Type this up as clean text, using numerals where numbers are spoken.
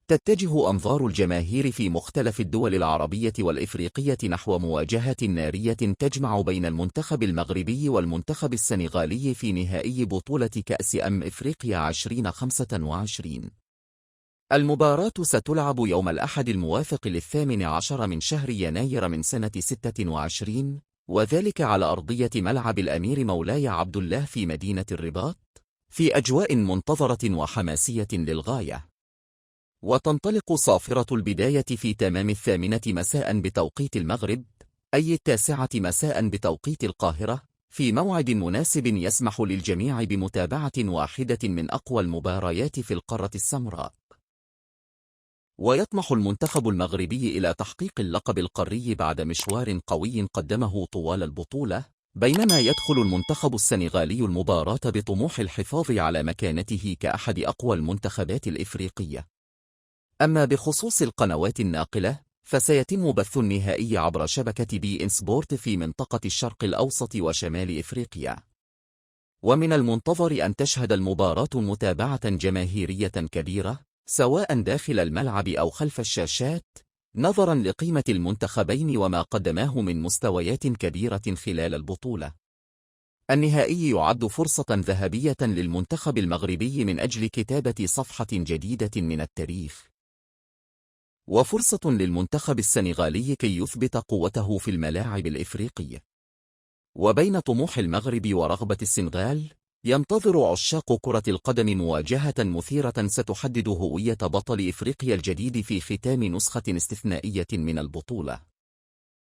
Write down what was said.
تتجه أنظار الجماهير في مختلف الدول العربية والإفريقية نحو مواجهة نارية تجمع بين المنتخب المغربي والمنتخب السنغالي في نهائي بطولة كأس إفريقيا 2025. المباراة ستلعب يوم الأحد الموافق 18 من شهر يناير من سنة 26، وذلك على أرضية ملعب الأمير مولاي عبد الله في مدينة الرباط، في أجواء منتظرة وحماسية للغاية. وتنطلق صافرة البداية في تمام 8 مساء بتوقيت المغرب، أي 9 مساء بتوقيت القاهرة، في موعد مناسب يسمح للجميع بمتابعة واحدة من أقوى المباريات في القارة السمراء. ويطمح المنتخب المغربي إلى تحقيق اللقب القاري بعد مشوار قوي قدمه طوال البطولة، بينما يدخل المنتخب السنغالي المباراة بطموح الحفاظ على مكانته كأحد أقوى المنتخبات الإفريقية. أما بخصوص القنوات الناقلة، فسيتم بث النهائي عبر شبكة بي إن سبورت في منطقة الشرق الأوسط وشمال إفريقيا. ومن المنتظر أن تشهد المباراة متابعة جماهيرية كبيرة، سواء داخل الملعب أو خلف الشاشات، نظرا لقيمة المنتخبين وما قدماه من مستويات كبيرة خلال البطولة. النهائي يعد فرصة ذهبية للمنتخب المغربي من أجل كتابة صفحة جديدة من التاريخ، وفرصة للمنتخب السنغالي كي يثبت قوته في الملاعب الإفريقية. وبين طموح المغرب ورغبة السنغال، ينتظر عشاق كرة القدم مواجهة مثيرة ستحدد هوية بطل إفريقيا الجديد في ختام نسخة استثنائية من البطولة.